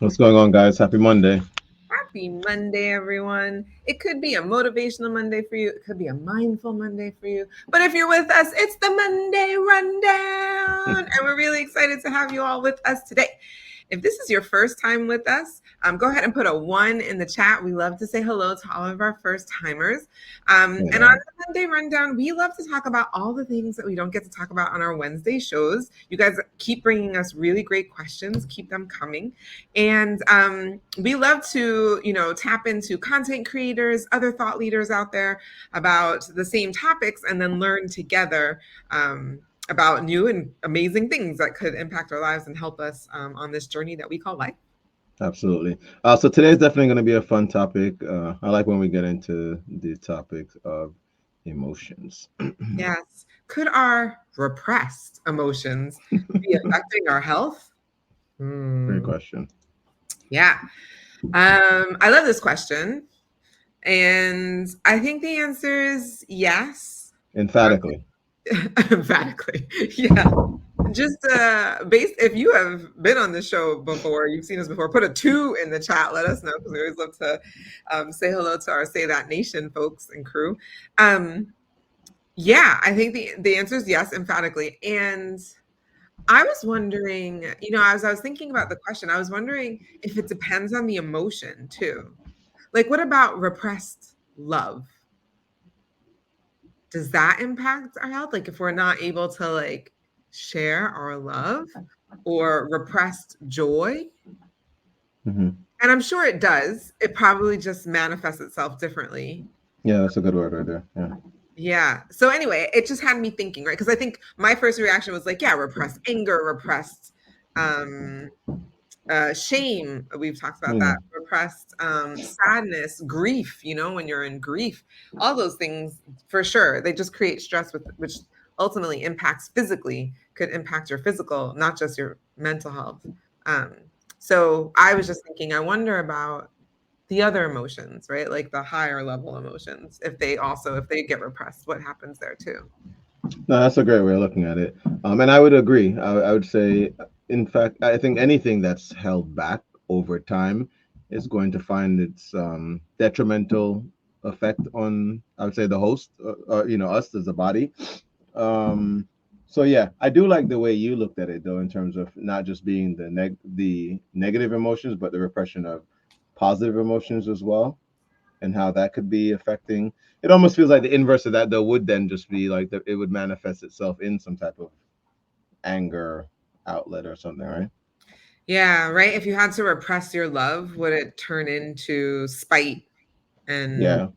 What's going on, guys? Happy Monday. Happy Monday, everyone. It could be a motivational Monday for you. It could be a mindful Monday for you. But if you're with us, it's the Monday Rundown. And we're really excited to have you all with us today. If this is your first time with us, go ahead and put a 1 in the chat. We love to say hello to all of our first timers. And on Yeah, the Monday Rundown, we love to talk about all the things that we don't get to talk about on our Wednesday shows. You guys keep bringing us really great questions. Keep them coming. And we love to, tap into content creators, other thought leaders out there about the same topics and then learn together about new and amazing things that could impact our lives and help us on this journey that we call life. absolutely. So today's definitely going to be a fun topic. I like when we get into the topics of emotions. Yes. Could our repressed emotions be affecting our health? Great Hmm. question. Yeah. I love this question. And I think the answer is yes. Emphatically. Emphatically. Yeah. Just based, if you have been on this show before, you've seen us before, put a 2 in the chat. Let us know because we always love to say hello to our Say That Nation folks and crew. Um, yeah, I think the answer is yes, emphatically. And I was wondering, as I was thinking about the question, I was wondering if it depends on the emotion too. Like, what about repressed love? Does that impact our health? Like, if we're not able to like share our love or repressed joy? Hmm. And I'm sure it does. It probably just manifests itself differently. Yeah, that's a good word right there. Yeah. Yeah. So anyway, it just had me thinking, right? Because I think my first reaction was like, yeah, repressed anger, repressed um shame. We've talked about Yeah. that. Repressed sadness, grief, when you're in grief, all those things for sure. They just create stress with which ultimately impacts physically, could impact your physical, not just your mental health. Um, so I was just thinking, I wonder about the other emotions, right? Like the higher level emotions, if they get repressed, what happens there too? No, that's a great way of looking at it. And I would agree. I would say, in fact, I think anything that's held back over time is going to find its detrimental effect on, I would say, the host, us as a body. So yeah, I do like the way you looked at it, though, in terms of not just being the negative emotions, but the repression of positive emotions as well, and how that could be affecting. It almost feels like the inverse of that, though, would then just be like it would manifest itself in some type of anger outlet or something, right? Yeah, right. If you had to repress your love, would it turn into spite and Yeah.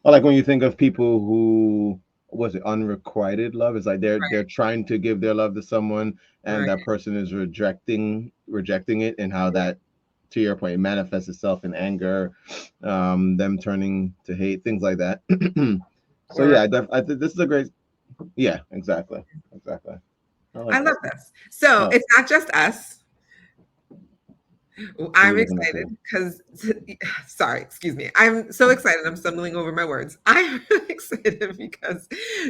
Or like when you think of people who, was it unrequited love? It's like they're trying to give their love to someone, and right, that person is rejecting it, and how that, to your point, manifests itself in anger, them turning to hate, things like that. So or yeah, I think this is a great. Yeah, exactly. I I like love that. this. So Oh, it's not just us. what are I'm you looking to excited say? because, sorry, excuse me. I'm so excited. I'm stumbling over my words. I'm really excited because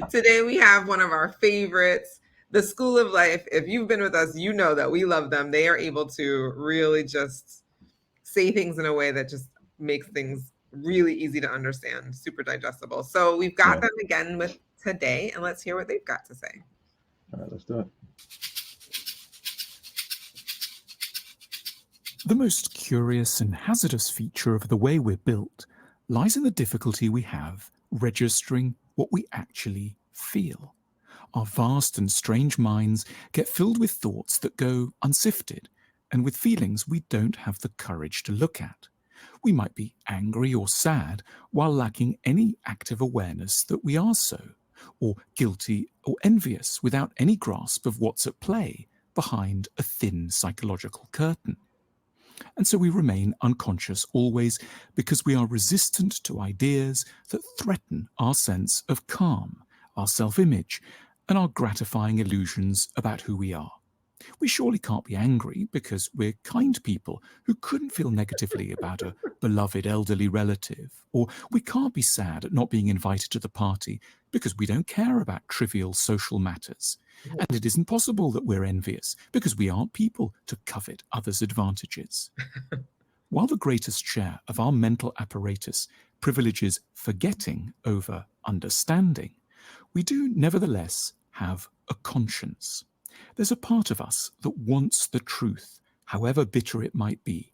today we have one of our favorites, the School of Life. If you've been with us, you know that we love them. They are able to really just say things in a way that just makes things really easy to understand, super digestible. So we've got Yeah. them again with today, and let's hear what they've got to say. All right, let's do it. The most curious and hazardous feature of the way we're built lies in the difficulty we have registering what we actually feel. Our vast and strange minds get filled with thoughts that go unsifted and with feelings we don't have the courage to look at. We might be angry or sad while lacking any active awareness that we are so, or guilty or envious without any grasp of what's at play behind a thin psychological curtain. And so we remain unconscious always because we are resistant to ideas that threaten our sense of calm, our self-image, and our gratifying illusions about who we are. We surely can't be angry because we're kind people who couldn't feel negatively about a beloved elderly relative, or we can't be sad at not being invited to the party because we don't care about trivial social matters. And it isn't possible that we're envious because we aren't people to covet others' advantages. While the greatest share of our mental apparatus privileges forgetting over understanding, we do nevertheless have a conscience. There's a part of us that wants the truth, however bitter it might be.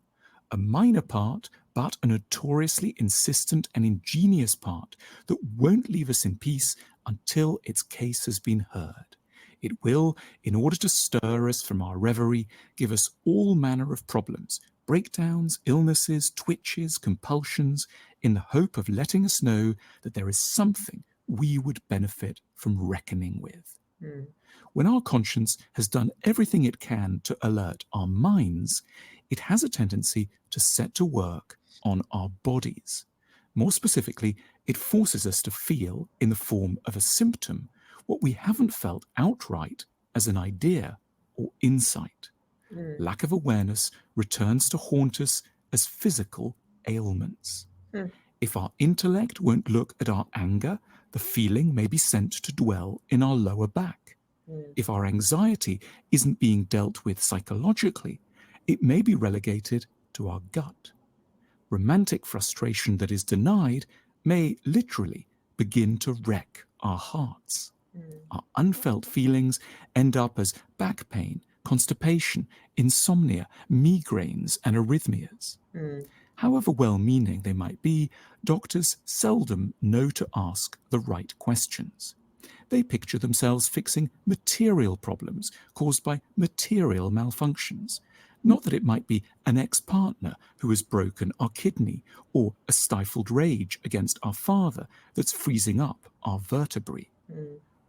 A minor part, but a notoriously insistent and ingenious part that won't leave us in peace until its case has been heard. It will, in order to stir us from our reverie, give us all manner of problems, breakdowns, illnesses, twitches, compulsions, in the hope of letting us know that there is something we would benefit from reckoning with. Mm. When our conscience has done everything it can to alert our minds, it has a tendency to set to work on our bodies. More specifically, it forces us to feel, in the form of a symptom, what we haven't felt outright as an idea or insight. Mm. Lack of awareness returns to haunt us as physical ailments. Mm. If our intellect won't look at our anger, the feeling may be sent to dwell in our lower back. If our anxiety isn't being dealt with psychologically, it may be relegated to our gut. Romantic frustration that is denied may literally begin to wreck our hearts. Our unfelt feelings end up as back pain, constipation, insomnia, migraines, and arrhythmias. However well-meaning they might be, doctors seldom know to ask the right questions. They picture themselves fixing material problems caused by material malfunctions. Not that it might be an ex-partner who has broken our kidney, or a stifled rage against our father that's freezing up our vertebrae.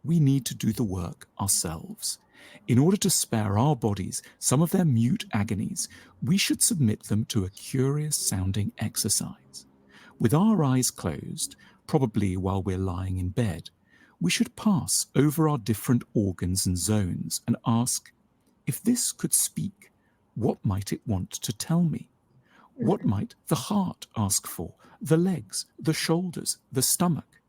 We need to do the work ourselves. In order to spare our bodies some of their mute agonies, we should submit them to a curious-sounding exercise. With our eyes closed, probably while we're lying in bed, we should pass over our different organs and zones and ask, if this could speak, what might it want to tell me? What might the heart ask for, the legs, the shoulders, the stomach?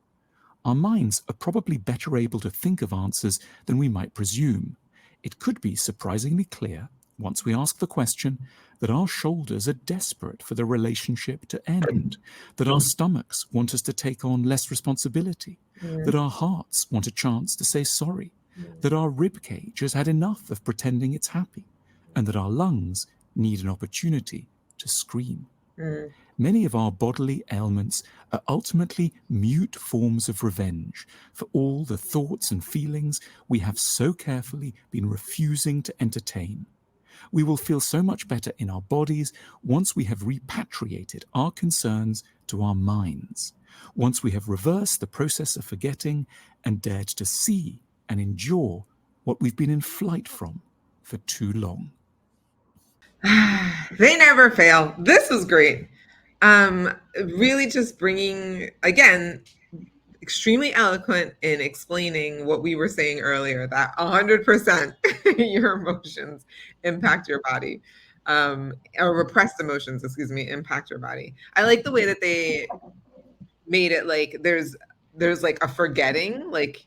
Our minds are probably better able to think of answers than we might presume. It could be surprisingly clear, once we ask the question, that our shoulders are desperate for the relationship to end, that our stomachs want us to take on less responsibility, that our hearts want a chance to say sorry, that our rib cage has had enough of pretending it's happy, and that our lungs need an opportunity to scream. Many of our bodily ailments are ultimately mute forms of revenge for all the thoughts and feelings we have so carefully been refusing to entertain. We will feel so much better in our bodies once we have repatriated our concerns to our minds, once we have reversed the process of forgetting and dared to see and endure what we've been in flight from for too long. They never fail. This was great. Really just bringing, again, extremely eloquent in explaining what we were saying earlier, that 100% your emotions impact your body, or repressed emotions, excuse me, impact your body. I like the way that they made it like there's like a forgetting, like,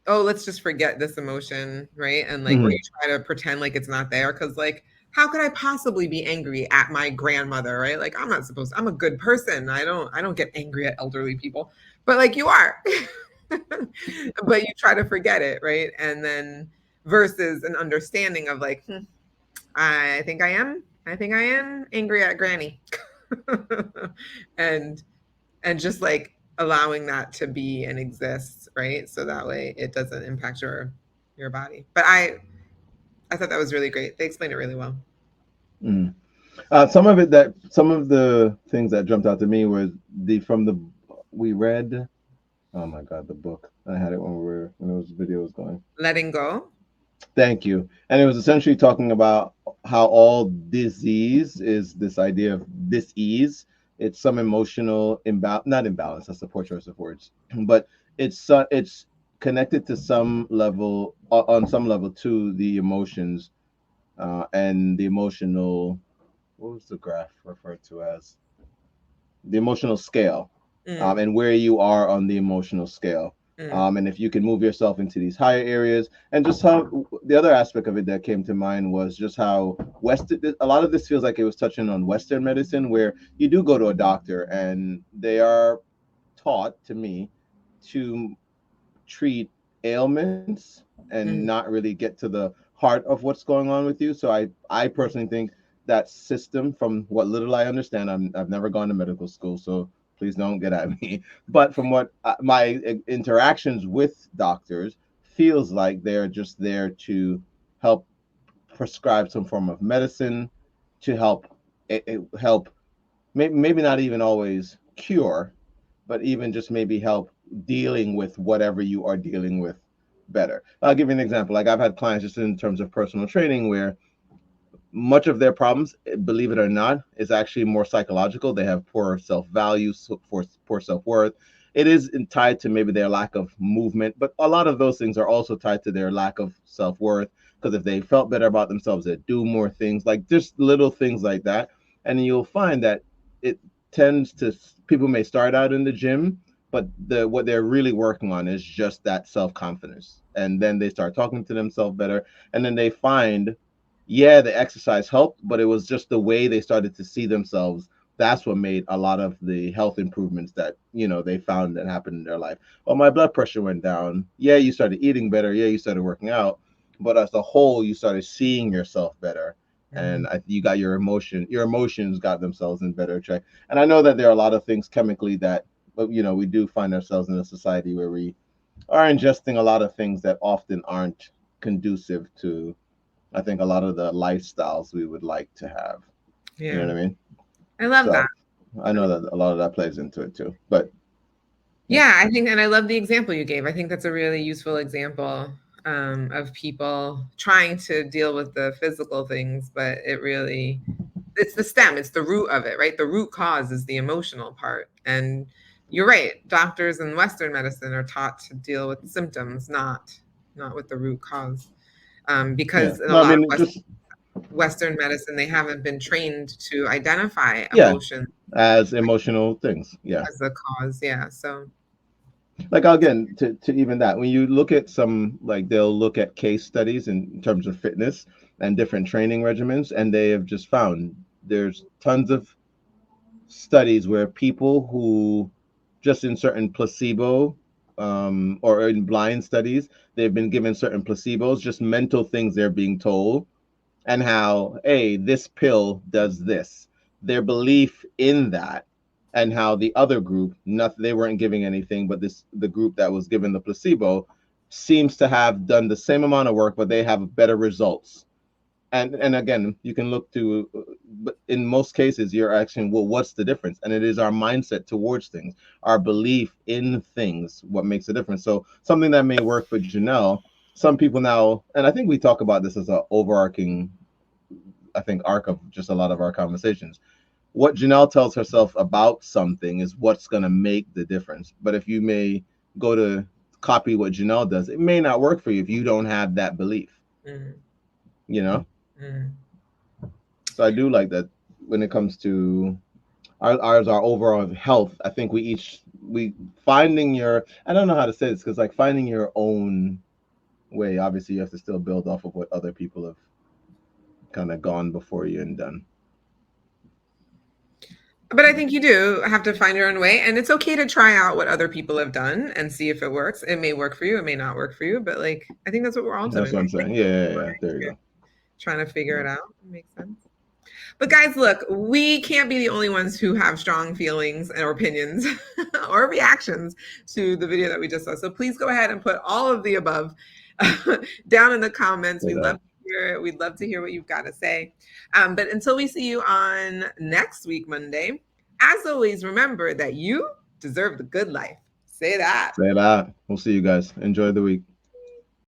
oh, let's just forget this emotion, right? And like, or you try to pretend like it's not there, because like, how could I possibly be angry at my grandmother, right? Like, I'm not supposed to, I'm a good person. I don't get angry at elderly people, but like you are. But you try to forget it, right? And then versus an understanding of like, I think I am angry at granny. and just like allowing that to be and exist, right? So that way it doesn't impact your body. But I thought that was really great. They explained it really well. Some of the things that jumped out to me was we read. Oh my God, the book. I had it when those videos going. Letting go. Thank you. And it was essentially talking about how all disease is this idea of dis-ease. It's some emotional not imbalance. That's the poor choice of words, but it's connected to some level, on some level, to the emotions, and the emotional. What was the graph referred to as? scale, Mm, and where you are on the emotional scale. mm, And if you can move yourself into these higher areas, and just how the other aspect of it that came to mind was just how a lot of this feels like it was touching on Western medicine, where you do go to a doctor and they are taught to me to treat ailments and mm, not really get to the heart of what's going on with you. So I mm, personally think that system, from what little I understand, I've never gone to medical school, so please don't get at me. But from what my interactions with doctors feels like, they're just there to help prescribe some form of medicine, to help help, maybe not even always cure, but even just maybe help dealing with whatever you are dealing with better. I'll give you an example. Like, I've had clients just in terms of personal training where much of their problems, believe it or not, is actually more psychological. They have poor self-value, poor self-worth. It is tied to maybe their lack of movement, but a lot of those things are also tied to their lack of self-worth, because if they felt better about themselves, they'd do more things, like just little things like that. And you'll find that it tends to, people may start out in the gym, but what they're really working on is just that self-confidence, and then they start talking to themselves better, and then they find, yeah, the exercise helped, but it was just the way they started to see themselves. That's what made a lot of the health improvements that, they found that happened in their life. Well, my blood pressure went down. Yeah, you started eating better. Yeah, you started working out, but as a whole, you started seeing yourself better, mm. and you got your emotions got themselves in better check. And I know that there are a lot of things chemically that, but we do find ourselves in a society where we are ingesting a lot of things that often aren't conducive to, I think, a lot of the lifestyles we would like to have. You know Yeah, what I mean? I love that. So I know that a lot of that plays into it too. But yeah, Yeah, I think, and I love the example you gave. I think that's a really useful example of people trying to deal with the physical things, but it's the stem, it's the root of it, right? The root cause is the emotional part. And you're right, doctors in Western medicine are taught to deal with symptoms, not with the root cause. yeah. Because in a No, I lot of mean, just Western medicine, they haven't been trained to identify yeah, emotion as emotional things. Yeah. as the cause. Yeah. So, Like, again, to even that, when you look at some, like, they'll look at case studies in terms of fitness and different training regimens, and they have just found there's tons of studies where people who, just in certain placebo, or in blind studies, they've been given certain placebos, just mental things they're being told, and how, hey, this pill does this. Their belief in that, and how the other group, nothing, they weren't giving anything, but the group that was given the placebo seems to have done the same amount of work, but they have better results. And again, you can look to, but in most cases, you're asking, well, what's the difference? And it is our mindset towards things, our belief in things, what makes a difference. So something that may work for Janelle, some people now, and I think we talk about this as an overarching, I think, arc of just a lot of our conversations. What Janelle tells herself about something is what's going to make the difference. But if you may go to copy what Janelle does, it may not work for you if you don't have that belief, mm, you know? mm. So I do like that when it comes to our overall health. I think we finding your, I don't know how to say this, because like finding your own way, obviously you have to still build off of what other people have kind of gone before you and done. But I think you do have to find your own way, and it's okay to try out what other people have done and see if it works. It may work for you, it may not work for you, but like I think that's what we're all That's doing. what We're I'm saying. Yeah, yeah, yeah. There you go. trying to figure it out. It makes sense. But guys, look, we can't be the only ones who have strong feelings or opinions or reactions to the video that we just saw. So please go ahead and put all of the above down in the comments. Say We love that. to hear it. We'd love to hear what you've got to say. But until we see you on next week, Monday, as always, remember that you deserve the good life. Say that. Say that. We'll see you guys. Enjoy the week.